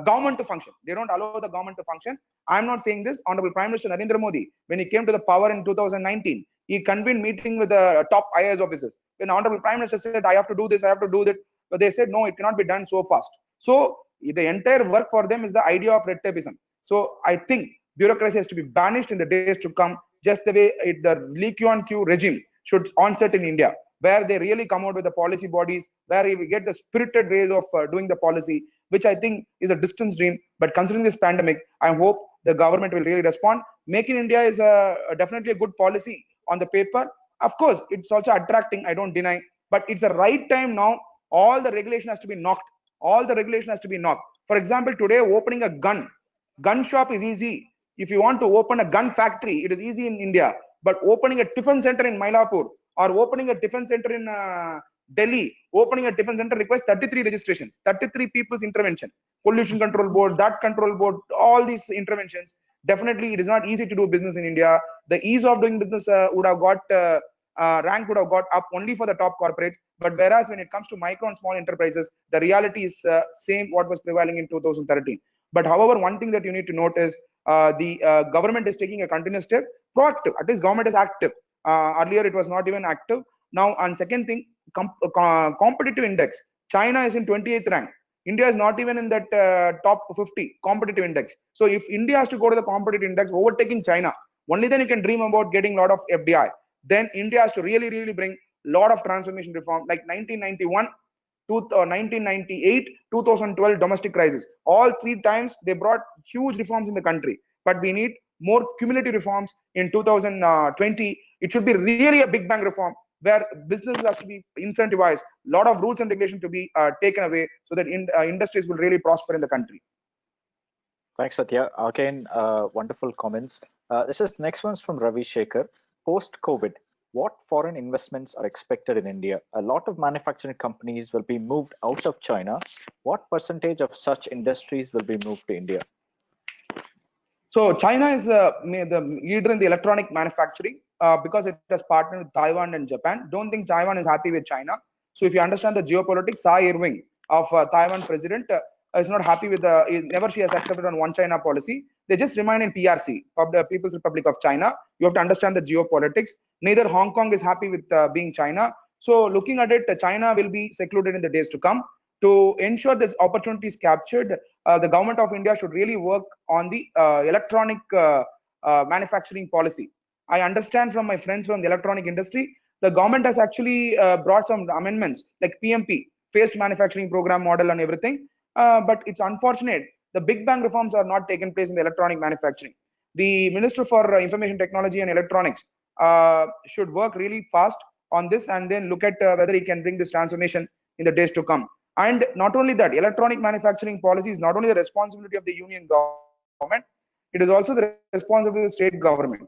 government to function. They don't allow the government to function. I'm not saying this. Honorable Prime Minister Narendra Modi, when he came to the power in 2019, he convened meeting with the top IAS officers. When Honorable Prime Minister said, I have to do this, I have to do that, but they said, no, it cannot be done so fast. So the entire work for them is the idea of red tapeism. So I think bureaucracy has to be banished in the days to come, just the way the Lee Kuan Yew regime should onset in India, where they really come out with the policy bodies, where we get the spirited ways of doing the policy, which I think is a distant dream. But considering this pandemic, I hope the government will really respond. Make in India is definitely a good policy on the paper. Of course, it's also attracting, I don't deny, but it's the right time now. All the regulation has to be knocked. All the regulation has to be knocked. For example, today opening a gun shop is easy. If you want to open a gun factory, it is easy in India. But opening a tiffin center in Mylapore or opening a tiffin center in Delhi opening a defense center requires 33 registrations, 33 people's intervention, pollution control board, that control board, all these interventions. Definitely, it is not easy to do business in India. The ease of doing business would have got rank would have got up only for the top corporates. But whereas when it comes to micro and small enterprises, the reality is same what was prevailing in 2013. But however, one thing that you need to note is the government is taking a continuous step, proactive. At least government is active. Earlier, it was not even active. Now, and second thing, competitive index. China is in 28th rank. India is not even in that top 50 competitive index. So if India has to go to the competitive index, overtaking China, only then you can dream about getting a lot of FDI. Then India has to really, really bring a lot of transformation reform, like 1991, 1998, 2012 domestic crisis. All three times they brought huge reforms in the country. But we need more cumulative reforms in 2020. It should be really a big bang reform where businesses have to be incentivized, a lot of rules and regulations to be taken away so that industries will really prosper in the country.
Thanks, Satya. Again, wonderful comments. This is next one's from Ravi Shekhar. Post-COVID, what foreign investments are expected in India? A lot of manufacturing companies will be moved out of China. What percentage of such industries will be moved to India?
So China is the leader in the electronic manufacturing because it has partnered with Taiwan and Japan. Don't think Taiwan is happy with China. So if you understand the geopolitics, Tsai Ing-wen of Taiwan president is not happy with never she has accepted on one China policy. They just remain in PRC, the People's Republic of China. You have to understand the geopolitics. Neither Hong Kong is happy with being China. So looking at it, China will be secluded in the days to come. To ensure this opportunity is captured, the government of India should really work on the electronic manufacturing policy. I understand from my friends from the electronic industry, the government has actually brought some amendments like PMP, phased manufacturing program model and everything. But it's unfortunate the big bang reforms are not taken place in the electronic manufacturing. The Minister for Information Technology and Electronics should work really fast on this and then look at whether he can bring this transformation in the days to come. And not only that, electronic manufacturing policy is not only the responsibility of the union government, it is also the responsibility of the state government.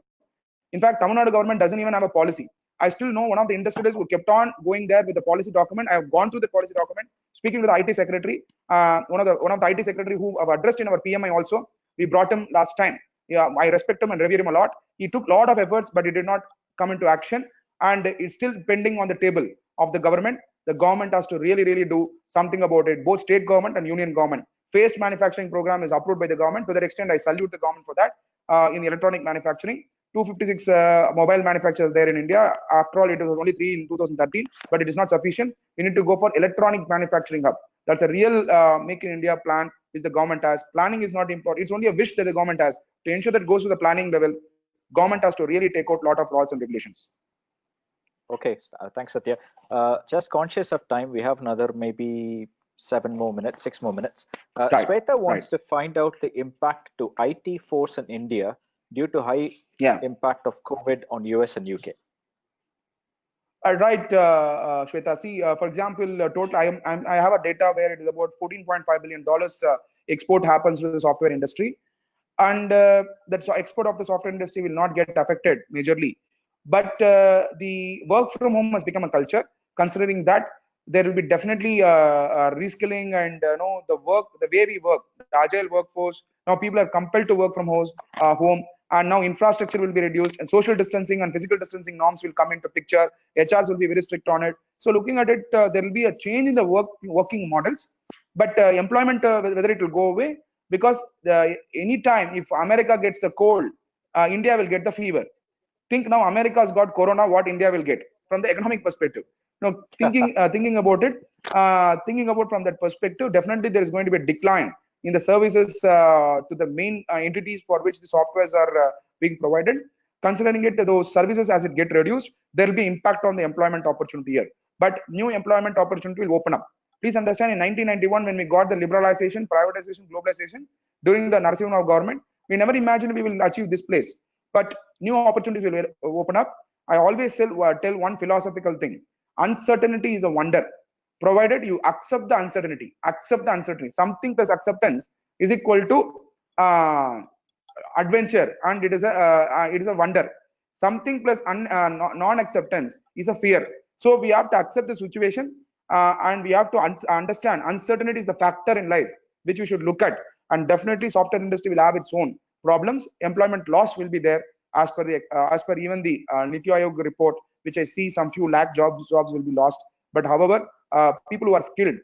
In fact, Tamil Nadu government doesn't even have a policy. I still know one of the industrialists who kept on going there with the policy document. I have gone through the policy document, speaking to the IT secretary, one of the IT secretary who have addressed in our PMI also. We brought him last time. Yeah, I respect him and revere him a lot. He took a lot of efforts, but he did not come into action, and it's still pending on the table of the government. The government has to really, really do something about it. Both state government and union government. Phased manufacturing program is approved by the government. To that extent, I salute the government for that. In the electronic manufacturing, 256 mobile manufacturers there in India. After all, it was only 3 in 2013, but it is not sufficient. We need to go for electronic manufacturing hub. That's a real Make in India plan which the government has. Planning is not important. It's only a wish that the government has. To ensure that it goes to the planning level, government has to really take out a lot of laws and regulations.
Okay, thanks, Satya. Just conscious of time, we have another maybe 6 more minutes.
Right.
Shweta wants to find out the impact to IT force in India due to high impact of COVID on US and UK.
Right, Shweta. See, for example, total I have a data where it is about $14.5 billion export happens to the software industry, and that export of the software industry will not get affected majorly. But the work from home has become a culture. Considering that, there will be definitely reskilling and the way we work, the agile workforce. Now people are compelled to work from home, and now infrastructure will be reduced, and social distancing and physical distancing norms will come into picture. HRs will be very strict on it. So looking at it, there will be a change in the working models, but employment, whether it will go away, because anytime if America gets the cold, India will get the fever. Think now America's got corona, what India will get from the economic perspective. Now thinking about it, from that perspective, definitely there is going to be a decline in the services to the main entities for which the softwares are being provided. Considering it, those services as it get reduced, there will be impact on the employment opportunity here. But new employment opportunity will open up. Please understand, in 1991, when we got the liberalization, privatization, globalization during the Narasimha Rao government, we never imagined we will achieve this place. But new opportunities will open up. I always tell one philosophical thing: uncertainty is a wonder, provided you accept the uncertainty. Something plus acceptance is equal to adventure, and it is a wonder. Something plus non-acceptance is a fear. So we have to accept the situation, and we have to understand uncertainty is the factor in life which we should look at. And definitely, software industry will have its own problems. Employment loss will be there as per even the Niti Aayog report, which I see some few lakh jobs will be lost. But however, people who are skilled,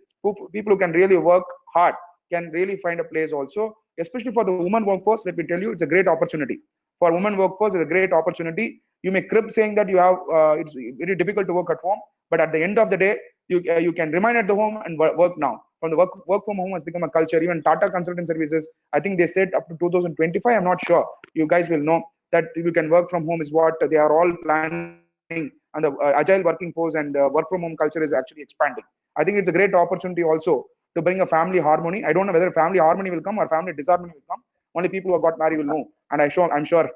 people who can really work hard, can really find a place also, especially for the women workforce. Let me tell you, it's a great opportunity. For women workforce, it's a great opportunity. You may crib saying that you have it's very difficult to work at home, but at the end of the day, you can remain at the home and work now. From the work from home has become a culture. Even Tata Consultant Services, I think they said up to 2025. I'm not sure. You guys will know that you can work from home is what they are all planning, and the agile working force and work from home culture is actually expanding. I think it's a great opportunity also to bring a family harmony. I don't know whether family harmony will come or family disharmony will come. Only people who got married will know. And I'm sure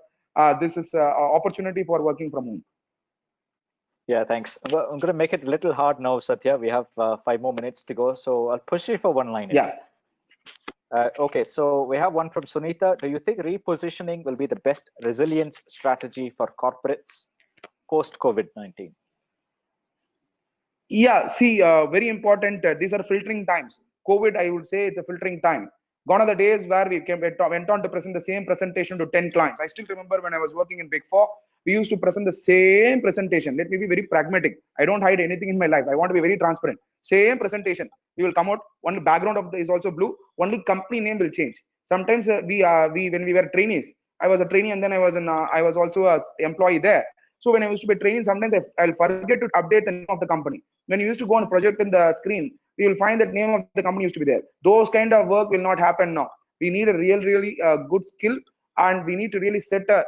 this is an opportunity for working from home.
Yeah, thanks. Well, I'm going to make it a little hard now, Satya. We have 5 more minutes to go, so I'll push you for one-liners.
Yeah.
Okay, so we have one from Sunita. Do you think repositioning will be the best resilience strategy for corporates post COVID-19?
Yeah, see, very important. These are filtering times. COVID, I would say, it's a filtering time. Gone are the days where went on to present the same presentation to 10 clients. I still remember when I was working in Big Four, we used to present the same presentation. Let me be very pragmatic. I don't hide anything in my life. I want to be very transparent. Same presentation. We will come out. Only background of is also blue. Only company name will change. Sometimes we when we were trainees, I was a trainee and then I was also a employee there. So when I used to be training, sometimes I'll forget to update the name of the company. When you used to go on a project in the screen, you will find that name of the company used to be there. Those kind of work will not happen now. We need a really good skill, and we need to really set a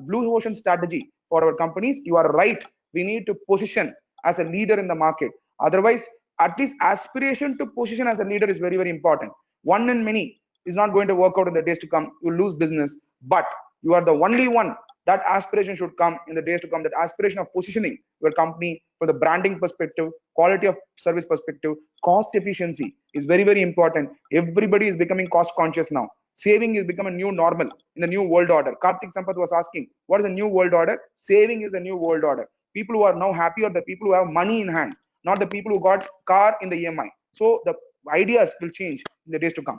blue ocean strategy for our companies. You are right. We need to position as a leader in the market. Otherwise, at least aspiration to position as a leader is very important. One in many is not going to work out in the days to come. You lose business, but you are the only one. That aspiration should come in the days to come. That aspiration of positioning your company from the branding perspective, quality of service perspective, cost efficiency is very important. Everybody is becoming cost conscious now. Saving is become a new normal in the new world order. Karthik Sampath was asking, what is the new world order? Saving is the new world order. People who are now happy are the people who have money in hand, not the people who got car in the EMI. So the ideas will change in the days to come.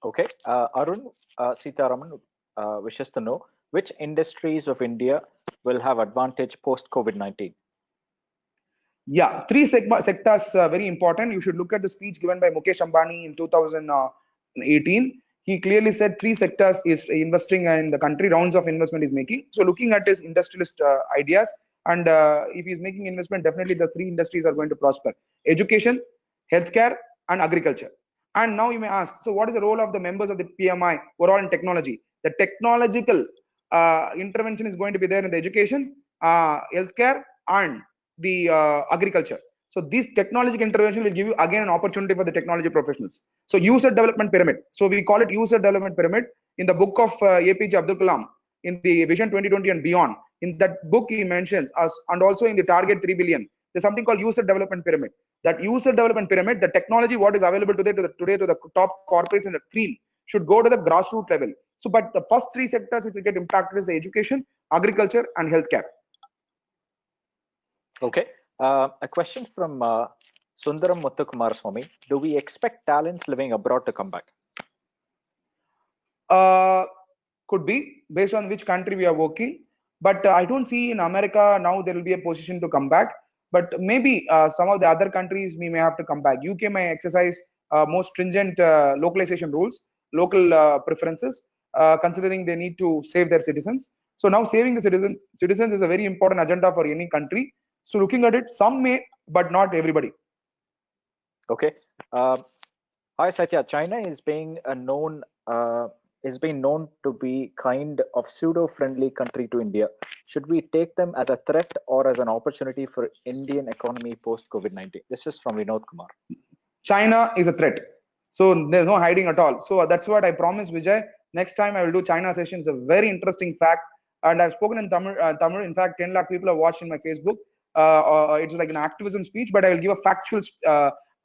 Okay, Arun Sitaraman wishes to know which industries of India will have advantage post COVID-19.
Yeah, three sectors very important. You should look at the speech given by Mukesh Ambani in 2018. He clearly said three sectors is investing in the country, rounds of investment is making. So looking at his industrialist ideas, and if he's making investment, definitely the three industries are going to prosper: education, healthcare, and agriculture. And now you may ask, so what is the role of the members of the PMI overall in technology? The technological intervention is going to be there in the education, healthcare, and the agriculture. So this technological intervention will give you again an opportunity for the technology professionals. So user development pyramid. So we call it user development pyramid in the book of APJ Abdul Kalam in the Vision 2020 and beyond. In that book he mentions us, and also in the target 3 billion. There's something called user development pyramid. That user development pyramid, the technology what is available today to the top corporates in the cream should go to the grassroots level. So, but the first three sectors which will get impacted is the education, agriculture, and healthcare.
Okay, a question from Sundaram Muthukumaraswamy. Do we expect talents living abroad to come back?
Could be, based on which country we are working. But I don't see in America now there will be a position to come back. But maybe some of the other countries we may have to come back. UK may exercise more stringent localization rules, local preferences, considering they need to save their citizens. So now saving the citizens is a very important agenda for any country. So looking at it, some may, but not everybody.
Okay. Hi Satya. China is being known to be kind of pseudo-friendly country to India. Should we take them as a threat or as an opportunity for Indian economy post COVID-19? This is from Vinod Kumar.
China is a threat. So there's no hiding at all. So that's what I promised Vijay. Next time I will do China session. It's a very interesting fact. And I've spoken in Tamil. In fact, 10 lakh people have watched in my Facebook. It's like an activism speech, but I will give a factual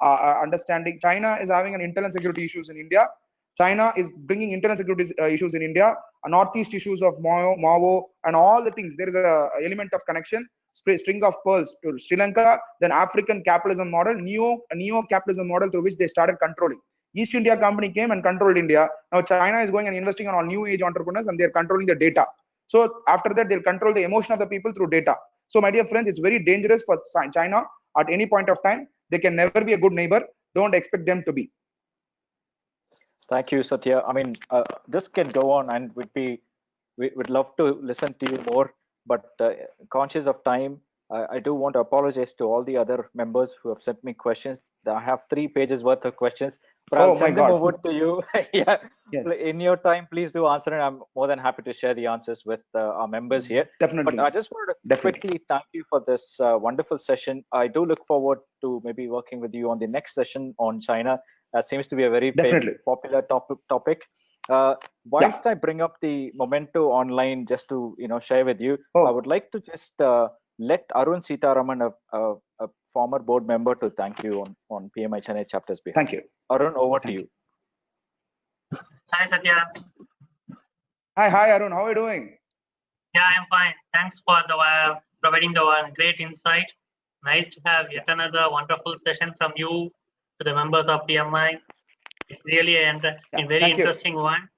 understanding. China is having an internal security issues in India. China is bringing internal security issues in India, Northeast issues of Mao, and all the things. There is a element of connection. string of pearls to Sri Lanka, then African capitalism model, neo capitalism model through which they started controlling. East India Company came and controlled India. Now China is going and investing on all new age entrepreneurs, and they're controlling the data. So after that, they'll control the emotion of the people through data. So my dear friends, it's very dangerous for China at any point of time. They can never be a good neighbor. Don't expect them to be.
Thank you, Satya. I mean, this can go on, and we'd love to listen to you more, but conscious of time, I do want to apologize to all the other members who have sent me questions. I have 3 pages worth of questions, but I'll send them over to you. Yeah, yes. In your time, please do answer, and I'm more than happy to share the answers with our members here.
Definitely.
But I just wanted to quickly thank you for this wonderful session. I do look forward to maybe working with you on the next session on China. That seems to be a very popular topic. Whilst I bring up the Momento online just to share with you, I would like to just let Arun Sitaraman, a former board member, to thank you on PMI Chennai chapter's behalf.
Thank you.
Arun, over to you.
Hi, Satya.
Hi, Arun. How are you doing?
Yeah, I'm fine. Thanks for providing the great insight. Nice to have yet another wonderful session from you to the members of PMI. It's really a very interesting one.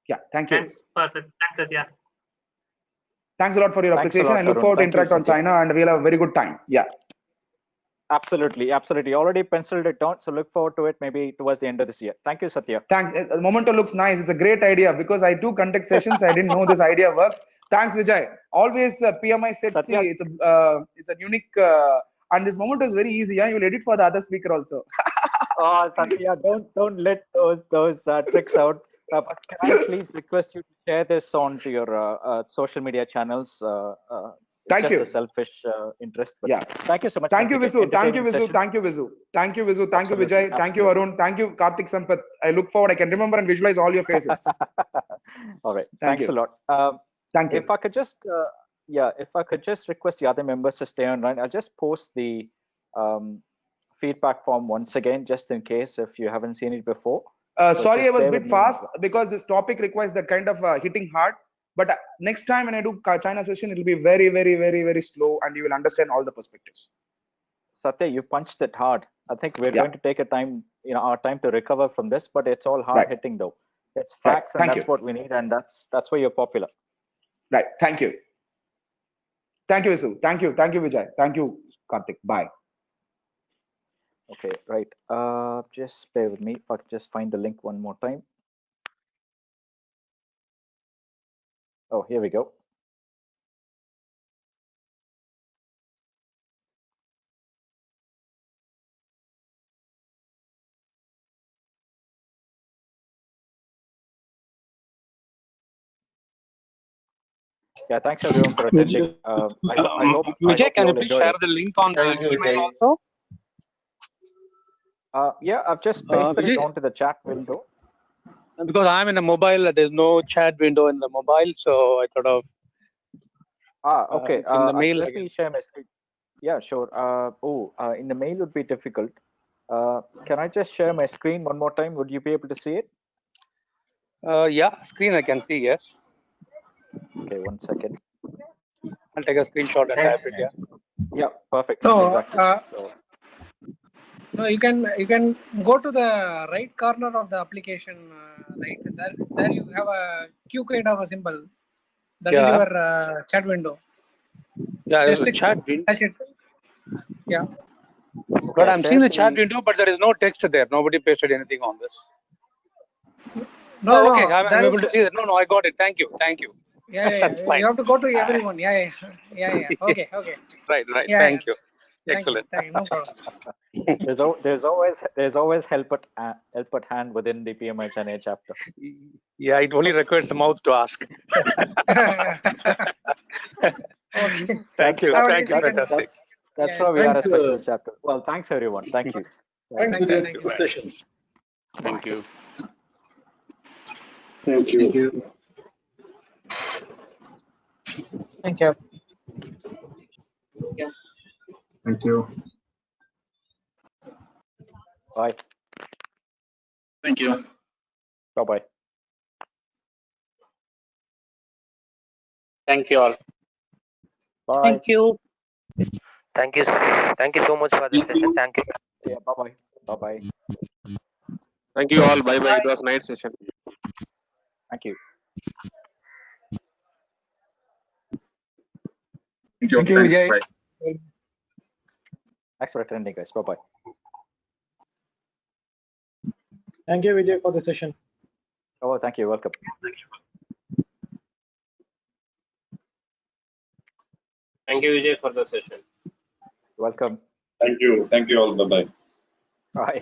Yeah, thank you.
Thanks, Satya.
Thanks a lot for your appreciation. I look forward to interact on China, and we'll have a very good time. Yeah.
Absolutely. Already penciled it down, so look forward to it maybe towards the end of this year. Thank you, Satya.
Thanks. Momento looks nice. It's a great idea because I do conduct sessions. I didn't know this idea works. Thanks, Vijay. Always PMI sets it's a unique and this Momento is very easy. You'll edit for the other speaker also.
Oh, Satya, don't let those tricks out. But can I please request you to share this on to your social media channels?
Thank you.
Just a selfish interest. But thank you so much.
Thank you, Visu. Thank you, Visu. Thank you, Visu. Thank you, Visu. Thank you, Vijay. Thank you, Arun. Thank you, Karthik Sampath. I look forward. I can remember and visualize all your faces.
All right. Thanks a lot.
Thank you.
If I could just request the other members to stay online, I'll just post the feedback form once again, just in case if you haven't seen it before.
Sorry, I was a bit fast because this topic requires that kind of hitting hard. But next time when I do China session, it will be very, very, very, very slow, and you will understand all the perspectives.
Satya, you punched it hard. I think we're going to take our time to recover from this, but it's all hard hitting though. It's facts, and that's what we need, and that's why you're popular.
Right. Thank you. Thank you, Visu. Thank you. Thank you, Vijay. Thank you, Karthik. Bye.
Okay, right. Just bear with me. If I could just find the link one more time. Oh, here we go. Yeah, thanks everyone for attending. I hope
Vijay, can you please share the link on the email also?
Yeah, I've just pasted it onto the chat window.
Because I'm in a mobile, there's no chat window in the mobile, so I thought of.
Okay.
In the mail,
let me share my screen. Yeah, sure. In the mail would be difficult. Can I just share my screen one more time? Would you be able to see it?
Yeah, screen I can see, yes.
Okay, 1 second.
I'll take a screenshot and type it, yeah.
Yeah, perfect.
No,
exactly.
No, you can go to the right corner of the application, right? There you have a Q kind of a symbol. That is your chat window.
Yeah, there's a chat window.
Yeah.
But I'm seeing the chat window, but there is no text there. Nobody pasted anything on this.
No,
okay, I'm able to see that. No, I got it. Thank you.
Yeah,
that's fine.
You have to go to everyone. Yeah. Okay.
Right. Yeah, thank you. Excellent.
Thank you. No problem.
There's always help at hand within the PMI Chennai chapter.
Yeah, it only requires a mouth to ask.
Okay.
Thank you. Fantastic.
That's why we are a special chapter. Well, thanks everyone. Thank you.
Thanks for the good session.
Thank you.
Thank you.
Thank you.
Thank you.
Bye.
Thank you.
Bye-bye.
Thank you all.
Bye.
Thank you. Thank you. Thank you so much for this session. Thank you.
Yeah, bye-bye. Bye-bye.
Thank you all. Bye bye. It was a nice session.
Thank you.
Thank you.
Thank you,
Thanks.
Vijay.
Bye.
Thanks for attending, guys. Bye-bye.
Thank you, Vijay, for the session.
Oh, thank you. Welcome.
Thank you, Vijay, for the session.
Welcome.
Thank you. Thank you all. Bye bye.
Bye.